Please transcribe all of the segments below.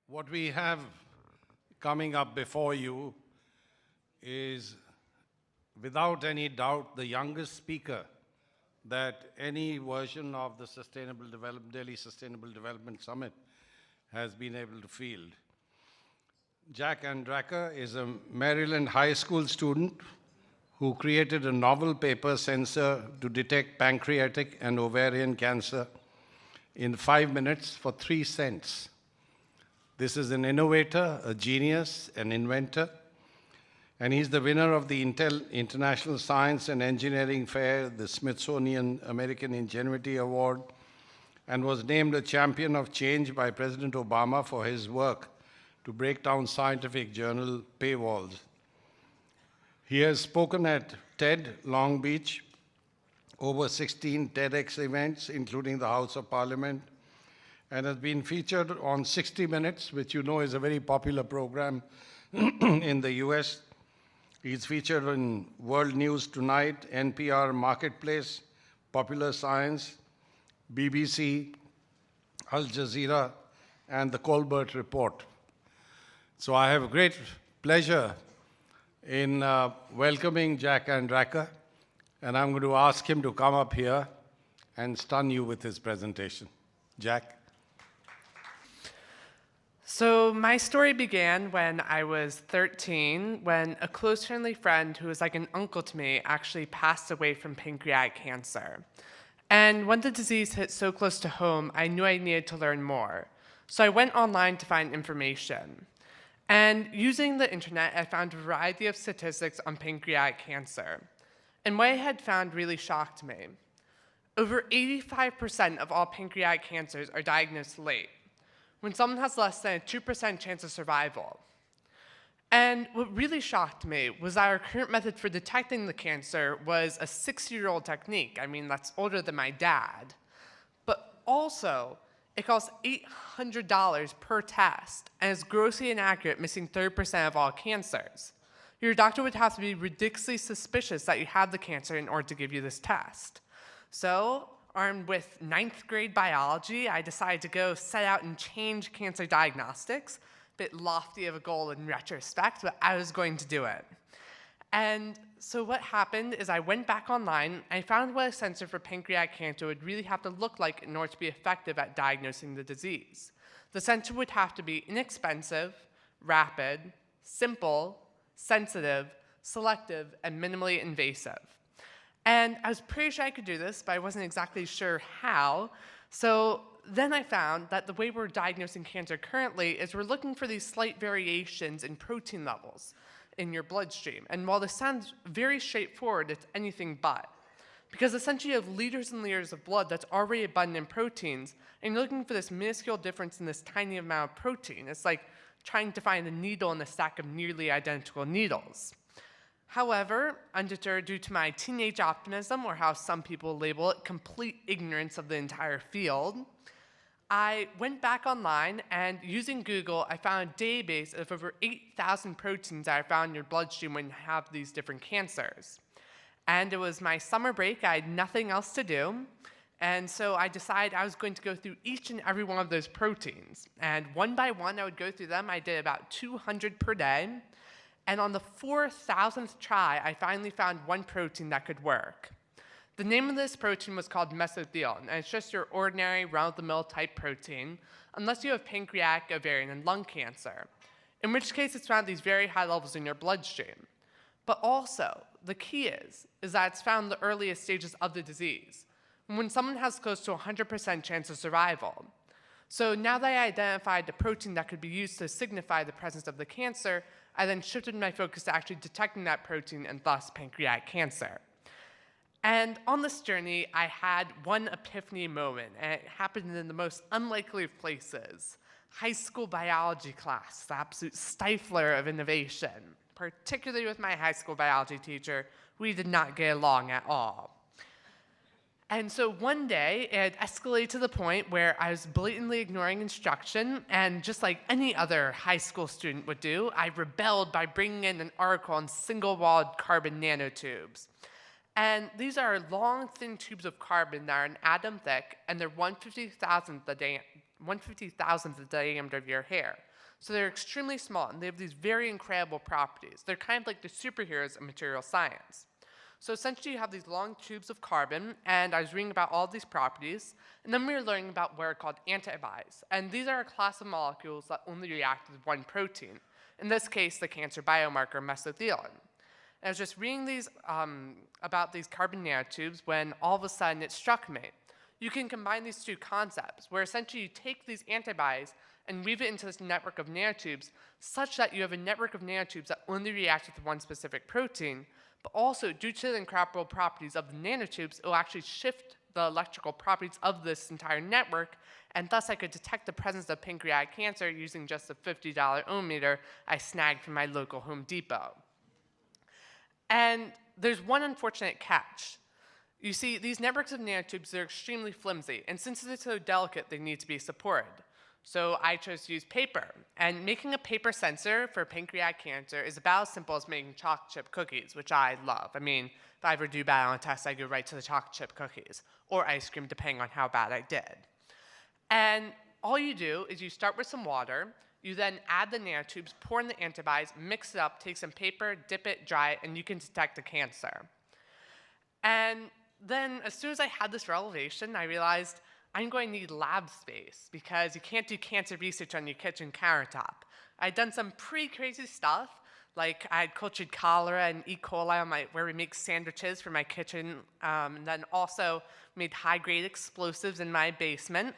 What we have coming up before you is, without any doubt, the youngest speaker that any version of the Delhi Sustainable Development Summit has been able to field. Jack Andraka is a Maryland high school student who created a novel paper sensor to detect pancreatic and ovarian cancer in 5 minutes for 3 cents. This is an innovator, a genius, an inventor, and he's the winner of the International Science and Engineering Fair, the Smithsonian American Ingenuity Award, and was named a champion of change by President Obama for his work to break down scientific journal paywalls. He has spoken at TED Long Beach, over 16 TEDx events, including the House of Parliament, and has been featured on 60 Minutes, which you know is a very popular program in the US. He's featured in World News Tonight, NPR Marketplace, Popular Science, BBC, Al Jazeera, and the Colbert Report. So I have a great pleasure in welcoming Jack Andraka, and I'm going to ask him to come up here and stun you with his presentation. Jack. So my story began when I was 13, when a close family friend who was like an uncle to me actually passed away from pancreatic cancer. And when the disease hit so close to home, I knew I needed to learn more. So I went online to find information. And using the internet, I found a variety of statistics on pancreatic cancer. And what I had found really shocked me. Over 85% of all pancreatic cancers are diagnosed late, when someone has less than a 2% chance of survival. And what really shocked me was that our current method for detecting the cancer was a 60-year-old technique. I mean, that's older than my dad. But also, it costs $800 per test and is grossly inaccurate, missing 30% of all cancers. Your doctor would have to be ridiculously suspicious that you have the cancer in order to give you this test. So, armed with 9th grade biology, I decided to go set out and change cancer diagnostics. A bit lofty of a goal in retrospect, but I was going to do it. And so what happened is I went back online and I found what a sensor for pancreatic cancer would really have to look like in order to be effective at diagnosing the disease. The sensor would have to be inexpensive, rapid, simple, sensitive, selective, and minimally invasive. And I was pretty sure I could do this, but I wasn't exactly sure how. So then I found that the way we're diagnosing cancer currently is we're looking for these slight variations in protein levels in your bloodstream. And while this sounds very straightforward, it's anything but. Because essentially you have liters and liters of blood that's already abundant in proteins, and you're looking for this minuscule difference in this tiny amount of protein. It's like trying to find a needle in a stack of nearly identical needles. However, undeterred due to my teenage optimism, or how some people label it, complete ignorance of the entire field, I went back online, and using Google, I found a database of over 8,000 proteins that I found in your bloodstream when you have these different cancers. And it was my summer break. I had nothing else to do. And so I decided I was going to go through each and every one of those proteins. And one by one, I would go through them. I did about 200 per day. And on the 4,000th try, I finally found one protein that could work. The name of this protein was called mesothelin, and it's just your ordinary run-of-the-mill type protein, unless you have pancreatic, ovarian, and lung cancer, in which case it's found at these very high levels in your bloodstream. But also, the key is that it's found in the earliest stages of the disease, when someone has close to 100% chance of survival. So now that I identified the protein that could be used to signify the presence of the cancer, I then shifted my focus to actually detecting that protein and thus pancreatic cancer. And on this journey, I had one epiphany moment, and it happened in the most unlikely of places. High school biology class, the absolute stifler of innovation. Particularly with my high school biology teacher, we did not get along at all. And so one day, it escalated to the point where I was blatantly ignoring instruction, and just like any other high school student would do, I rebelled by bringing in an article on single-walled carbon nanotubes. And these are long, thin tubes of carbon that are an atom thick, and they're 1/50,000th the diameter of your hair. So they're extremely small, and they have these very incredible properties. They're kind of like the superheroes of material science. So essentially, you have these long tubes of carbon, and I was reading about all these properties, and then we were learning about what are called antibodies. And these are a class of molecules that only react with one protein, in this case, the cancer biomarker mesothelin. And I was just reading these about these carbon nanotubes when all of a sudden it struck me. You can combine these two concepts, where essentially you take these antibodies and weave it into this network of nanotubes such that you have a network of nanotubes that only react with one specific protein, but also, due to the incredible properties of the nanotubes, it will actually shift the electrical properties of this entire network, and thus I could detect the presence of pancreatic cancer using just a $50 ohmmeter I snagged from my local Home Depot. And there's one unfortunate catch. You see, these networks of nanotubes are extremely flimsy, and since they're so delicate, they need to be supported. So I chose to use paper, and making a paper sensor for pancreatic cancer is about as simple as making chocolate chip cookies, which I love. I mean, if I ever do bad on a test, I go right to the chocolate chip cookies, or ice cream, depending on how bad I did. And all you do is you start with some water, you then add the nanotubes, pour in the antibodies, mix it up, take some paper, dip it, dry it, and you can detect the cancer. And then as soon as I had this revelation, I realized I'm going to need lab space because you can't do cancer research on your kitchen countertop. I'd done some pretty crazy stuff, like I had cultured cholera and E. coli on where we make sandwiches for my kitchen, and then also made high-grade explosives in my basement.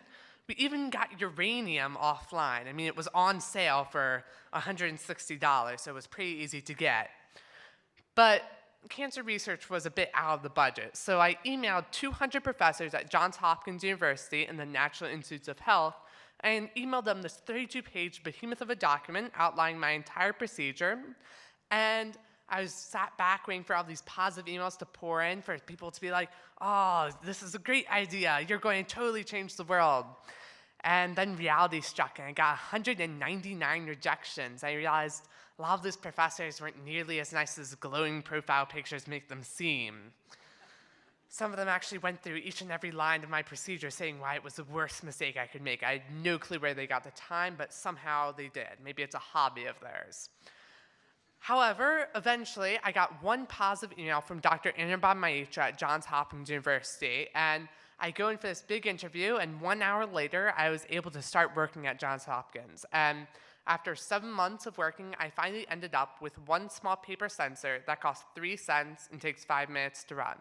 We even got uranium offline. I mean, it was on sale for $160, so it was pretty easy to get. But cancer research was a bit out of the budget, so I emailed 200 professors at Johns Hopkins University and the National Institutes of Health, and emailed them this 32-page behemoth of a document outlining my entire procedure. And I was sat back waiting for all these positive emails to pour in for people to be like, oh, this is a great idea. You're going to totally change the world. And then reality struck, and I got 199 rejections. I realized a lot of those professors weren't nearly as nice as glowing profile pictures make them seem. Some of them actually went through each and every line of my procedure saying why it was the worst mistake I could make. I had no clue where they got the time, but somehow they did. Maybe it's a hobby of theirs. However, eventually, I got one positive email from Dr. Anirban Maitra at Johns Hopkins University, and I go in for this big interview, and 1 hour later, I was able to start working at Johns Hopkins. And after 7 months of working, I finally ended up with one small paper sensor that costs 3 cents and takes 5 minutes to run.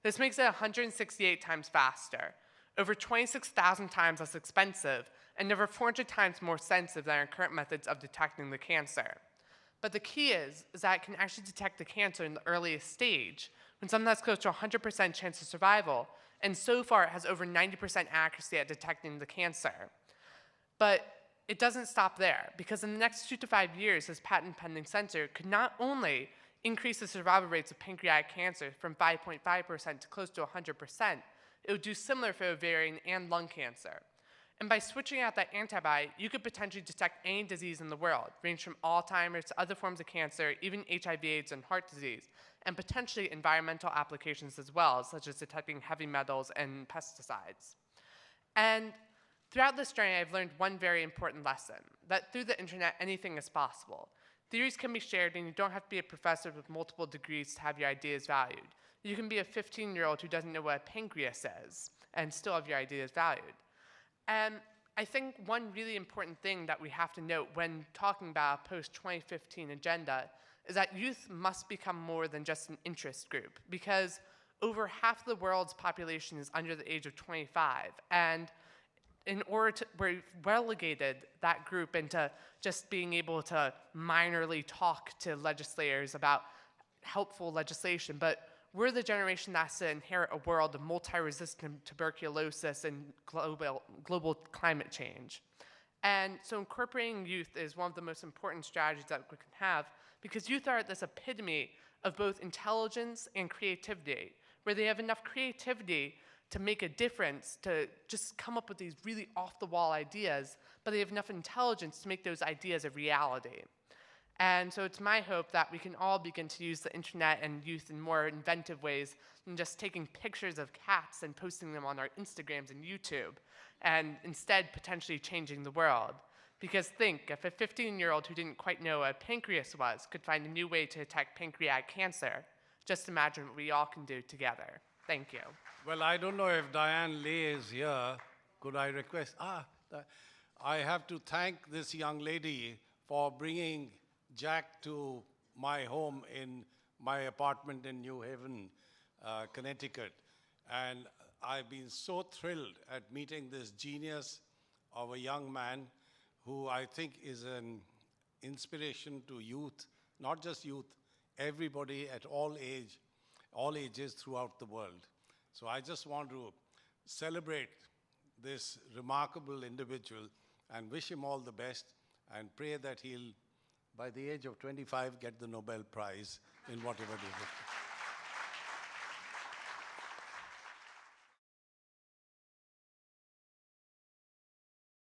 This makes it 168 times faster, over 26,000 times less expensive, and over 400 times more sensitive than our current methods of detecting the cancer. But the key is that it can actually detect the cancer in the earliest stage, when something that's close to 100% chance of survival, and so far it has over 90% accuracy at detecting the cancer. But it doesn't stop there, because in the next 2 to 5 years, this patent-pending sensor could not only increase the survival rates of pancreatic cancer from 5.5% to close to 100%, it would do similar for ovarian and lung cancer. And by switching out that antibody, you could potentially detect any disease in the world, ranging from Alzheimer's to other forms of cancer, even HIV/AIDS and heart disease, and potentially environmental applications as well, such as detecting heavy metals and pesticides. And throughout this journey, I've learned one very important lesson, that through the internet, anything is possible. Theories can be shared, and you don't have to be a professor with multiple degrees to have your ideas valued. You can be a 15-year-old who doesn't know what a pancreas is and still have your ideas valued. And I think one really important thing that we have to note when talking about a post-2015 agenda is that youth must become more than just an interest group, because over half the world's population is under the age of 25, and in order to, we've relegated that group into just being able to minorly talk to legislators about helpful legislation, but we're the generation that has to inherit a world of multi-resistant tuberculosis and global climate change. And so incorporating youth is one of the most important strategies that we can have, because youth are at this epitome of both intelligence and creativity, where they have enough creativity to make a difference, to just come up with these really off-the-wall ideas, but they have enough intelligence to make those ideas a reality. And so it's my hope that we can all begin to use the internet and youth in more inventive ways than just taking pictures of cats and posting them on our Instagrams and YouTube, and instead potentially changing the world. Because think, if a 15-year-old who didn't quite know what a pancreas was could find a new way to attack pancreatic cancer, just imagine what we all can do together. Thank you. Well, I don't know if Diane Lay is here. Could I request? I have to thank this young lady for bringing Jack to my home in my apartment in New Haven, Connecticut. And I've been so thrilled at meeting this genius of a young man who I think is an inspiration to youth, not just youth, everybody at all ages throughout the world. So I just want to celebrate this remarkable individual and wish him all the best and pray that he'll, by the age of 25, get the Nobel Prize in whatever he does.